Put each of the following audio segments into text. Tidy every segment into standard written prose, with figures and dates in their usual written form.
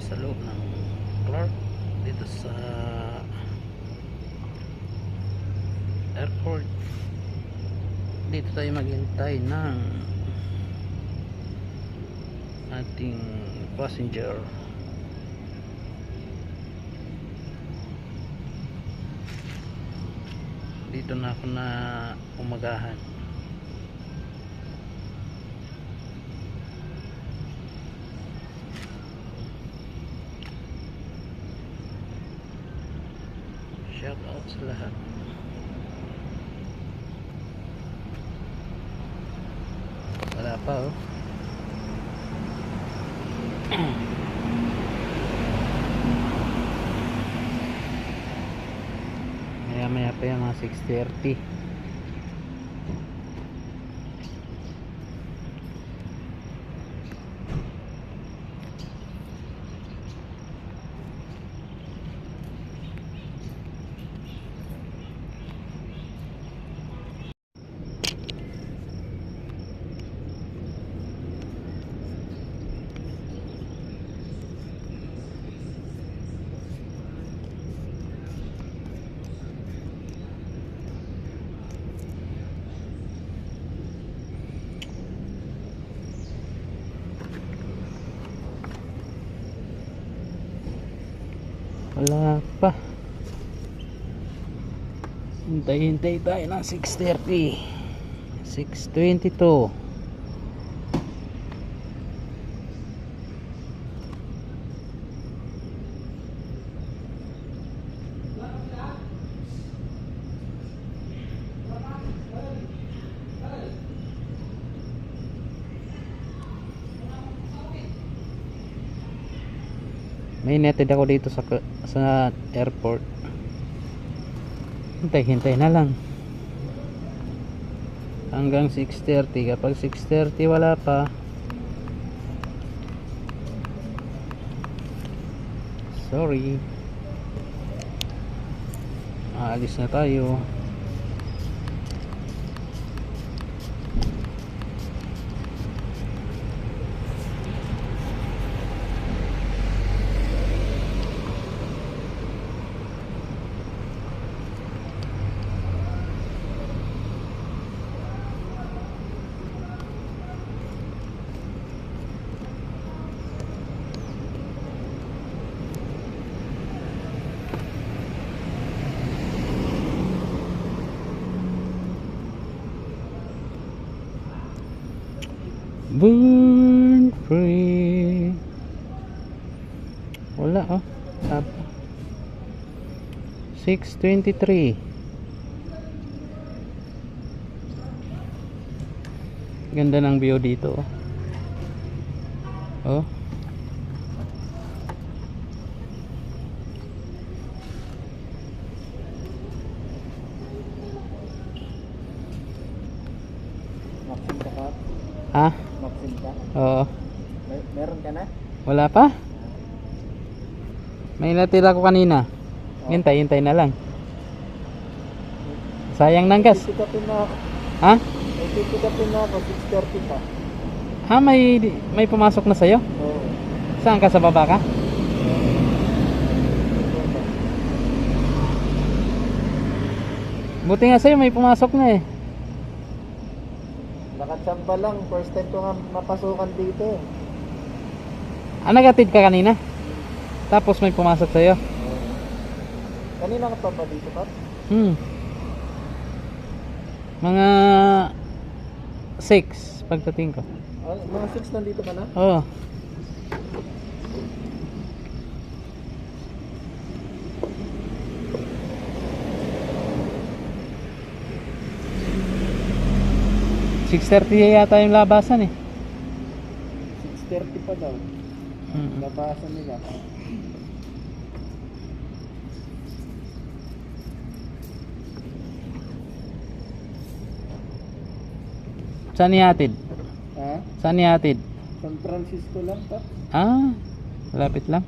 sa loob ng Clark dito sa airport. Dito tayo maghintay ng ating passenger. Dito na ako na umagahan. Shout out sa lahat. Wala pa oh. Maya pa yung mga 6:30. Wala pa. Hintay tayo ng 6:30. 6:22. May netted ako dito sa airport. Hintay na lang hanggang 6:30. Kapag 6:30 wala pa, sorry, aalis na tayo. Born free. Wala oh. 6:23. Ganda ng view dito oh. Oh. Maxim ka pa? Ha? Maxim ka? Oo. Meron ka na? Wala pa? May natira ko kanina. Hintay na lang. Sayang ng gas. Pick-upin na ako. Ha? May pick-upin na ako, 6:30 pa. Ha, may pumasok na sa'yo? Oo. Saan ka, sa baba ka? Buti nga sa'yo, may pumasok na eh. Nakatsamba lang, first time ko nga mapasukan dito eh. Nagatid ka kanina? Tapos may pumasok sa'yo? Kanina ka pa ba dito, Pat? Mga 6 pagdating ko. Mga 6 nandito ka na? Oo. $6:30 yata yung labasan eh. 6:30 pa daw. Labasan nila. Saan ihatid? Ha? Saan ihatid? San Francisco lang, Pat? Malapit lang.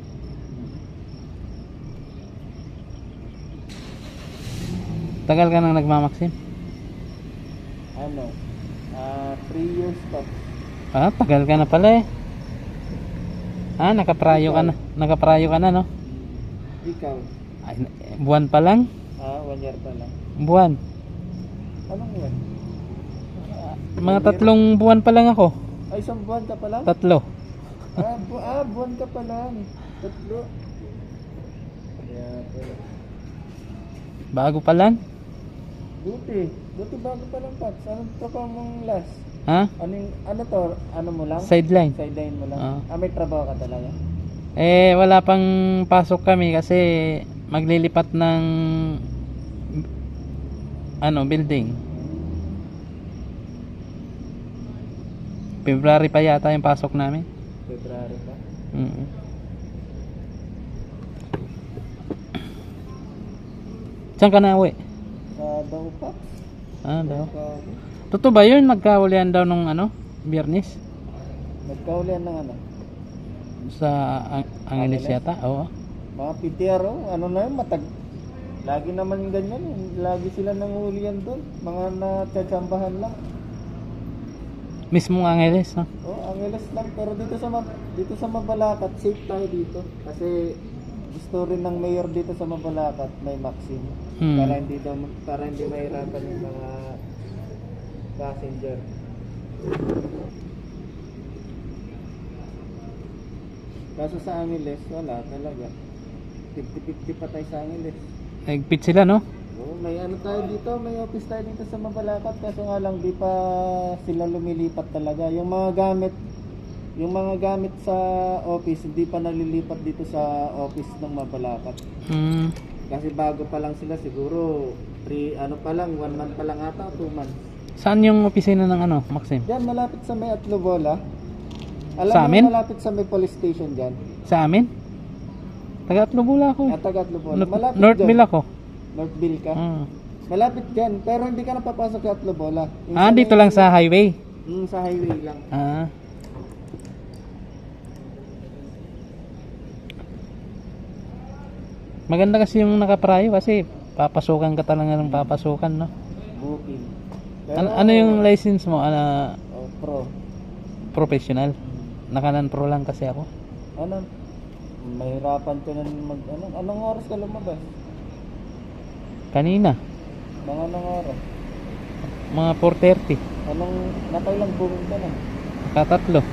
Tagal ka nang nagmamaksim? Ano? 3 years pa. Tagal ka na pala eh. Ah, nakaprayo ka na. Nakaprayo ka na, no? Ikaw? Ay, buwan pa lang? 1 year pa lang. Buwan. Anong yan? Mga 3 buwan pa lang ako. Ay, 1 buwan ka pa lang? 3. Buwan ka pa lang. 3. Yeah, pala. Bago pa lang? Buti bago pa lang, Paps. Anong trabaho mong last? Ha? Ano to? Ano mo lang? Sideline. Sideline mo lang? Oo. May trabaho ka talaga? Eh, wala pang pasok kami kasi maglilipat ng building. February pa yata yung pasok namin. February pa? Saan ka na uwi? Sa daw, Paps. Daw. Totoo ba yun? Nagkahulihan daw nung Biyernes? Nagkahulihan ng ano? Sa Angeles Angeles? yata? Oo. Mga PTR, ano na yun, lagi naman ganyan, lagi sila nanguhulihan doon, mga natsambahan lang. Mismong Angeles, no? Angeles lang, pero dito sa Mabalacat, safe tayo dito. Kasi gusto rin ng mayor dito sa Mabalacat, may Maxim. Para hindi mahirapan yung mga passenger. Kaso sa Angeles, wala talaga. 50-50 pa tayo sa Angeles. Nagpit sila, no? May ano tayo dito, may office tayo dito sa Mabalacat, kaso nga lang di pa sila lumilipat talaga. Yung mga gamit sa office hindi pa nalilipat dito sa office ng Mabalacat. Kasi bago pa lang sila, siguro 1 month pa lang ata, 2 months. Saan yung opisina ng Maxim? Diyan malapit sa may Atlobola. Alam Sa mo, amin? malapit sa may police station diyan. Sa amin? Taga-Atlobula ako. Taga Atlobola. Malapit Northville dyan. ako. Northville ka? Malapit diyan, pero hindi ka na papasok sa Atlobola. Dito lang sa highway. Sa highway lang. Maganda kasi yung nakaprayo kasi papasukan ka talaga ng papasukan, no? Booking. Ano yung license mo? Pro. Professional? Nakanan pro lang kasi ako. Mahirapan ka na anong oras ka lumabas? Kanina, Mga anong oras? mga 4:30. Nakailang booking ka na? Nakatatlo.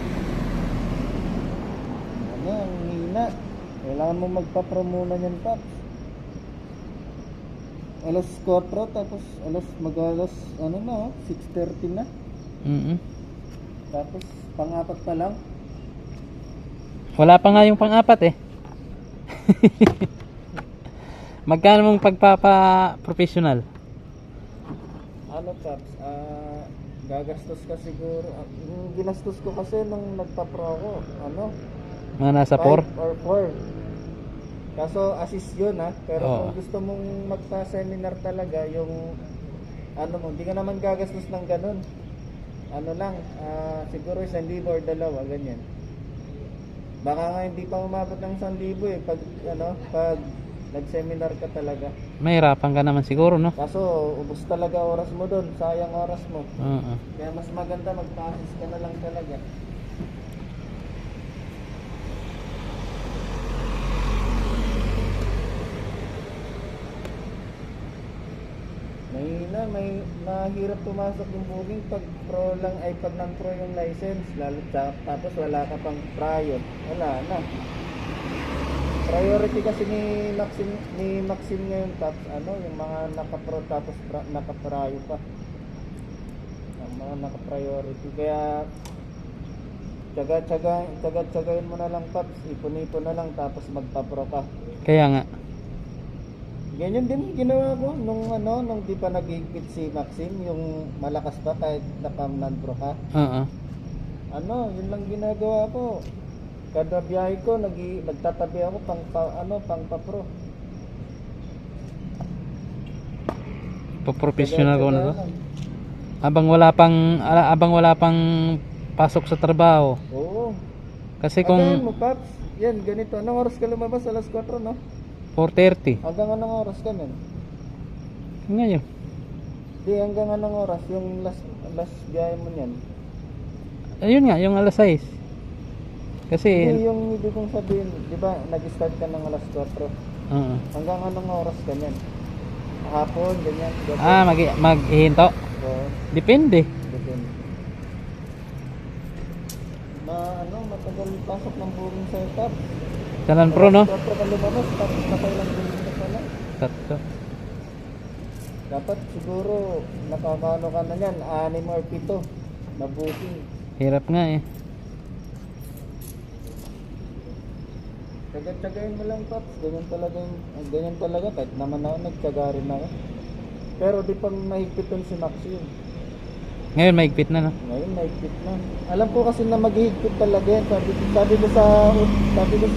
Ang hina. Kailangan mo magpa-pro muna yan, Paps. Alas 4, tapos mag-alas 6:30 na. Tapos pang-apat pa lang. Wala pa nga yung pang-apat eh. Magkano mong pagpapa-professional? Paps? Gagastos ka siguro. Yung ginastos ko kasi nung nagpa-pro ako, Mga nasa 5 4? or 4. Kaso assist yun pero kung gusto mong magpa-seminar talaga, yung hindi ka naman gagastos ng ganun. Siguro 1,000 or 2, ganyan. Baka nga hindi pa umabot ng 1,000 pag nag-seminar ka talaga. Mahirapan ka naman siguro, no? Kaso ubos talaga oras mo doon, sayang oras mo. Oo. Kaya mas maganda magpa-assist ka na lang talaga. May mahirap pumasok yung booking pag pro lang ay pag non-pro yung license, tapos wala ka pang prior, wala na. Priority kasi ni Maxim ngayon, Paps, yung mga naka-pro tapos naka-prior pa. Ang mga naka-priority, kaya tsaga-tsagain mo na lang, Paps, ipon-ipon na lang tapos magpa-pro ka. Kaya nga. Ganyan din ginawa ko nung di pa nag-higpit si Maxim, yung malakas pa kahit naka-non-pro ka. Oo. Yun lang ginagawa ko. Kada biyahe ko nagtatabi ako pang pa-pro. Pa-professional ko na to. Abang wala pang pasok sa trabaho. Oo. Kasi Again kung mo, Paps. Yan, ganito. Anong oras ka lumabas? Alas 4, no? 4:30. Hanggang anong oras ka nun? Ngayon. Di, hanggang anong oras? Yung last biyahe mo niyan? Ayun nga, yung alas 6. Kasi, Hindi yung ibig kong sabihin, di ba, nag-start ka ng alas 4. oo. Hanggang anong oras ka niyan? Hapon, ganyan, gabi. Maghihinto. So, Depende. depende. Matagal pasok ng buong setup. Talan pro, no? 4 ka lumabas, tapos nakailang din ka pala. Tatlo. Dapat siguro, nakakano ka na yan, 6 or 7 na booking. Hirap nga eh. Tsaga-tsagayin mo lang, Paps. Ganyan talaga. Kahit naman ako, nagtsaga rin ako. Pero di pa mahigpit yun si Maxine. Ngayon mahigpit na, no? Ngayon, mahigpit na. Alam ko kasi na maghihigpit talaga yan. Sabi ko sa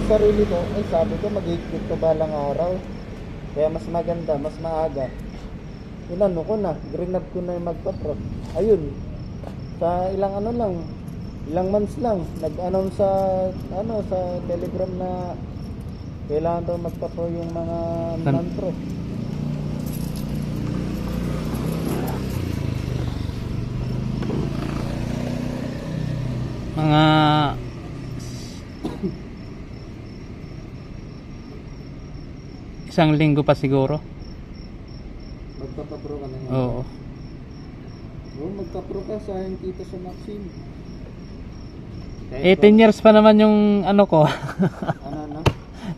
sarili ko, sabi ko maghihigpit ko balang araw. Kaya mas maganda, mas maaga. Inano ko na, green up ko na yung magpa-pro. Ayun, sa ilang months lang, nag-announce sa Telegram na kailangan daw magpa-pro yung mga non-pro. Mga isang linggo pa siguro. Magpapa-pro ka na nga. Oo. Oo, magpa-pro ka, sayang kita sa Maxine. 10 years pa naman yung ano ko. Ano?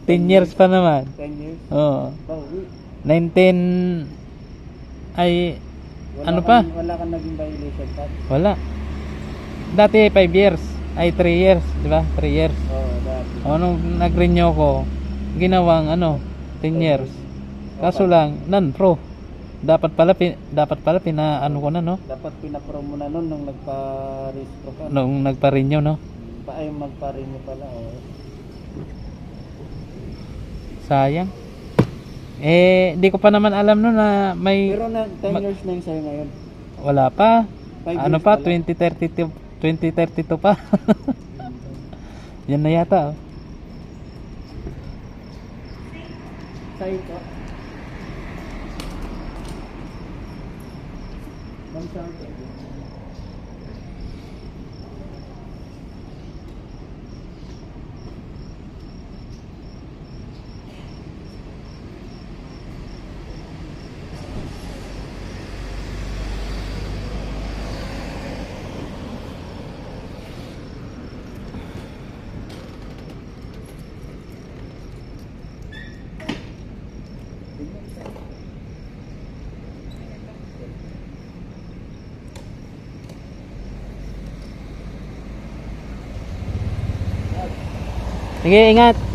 10 years pa naman. 10 years? Oo. Bawi. 19 ay ano pa? Wala kang naging violation, Pat? Wala. Dati 5 years. Ay 3 years, di ba? 3 years. Oo, dati. O nung nag-renew ko, ginawang 10 years. Kaso lang, non-pro. Dapat pala pina ano ko na, no? Dapat pinapro mo na nun nung nagpa-restro ka. Nung nagpa-renew, no? Ay, magpa-renew pala. Oh. Sayang. Di ko pa naman alam no na may Pero 10 years na yung sa'yo ngayon. wala pa. 5 Ano years pa, pala. 2032 pa. Yan na yata, oh. Sa'yo ko. Ma'am Shanti. Sige, ingat.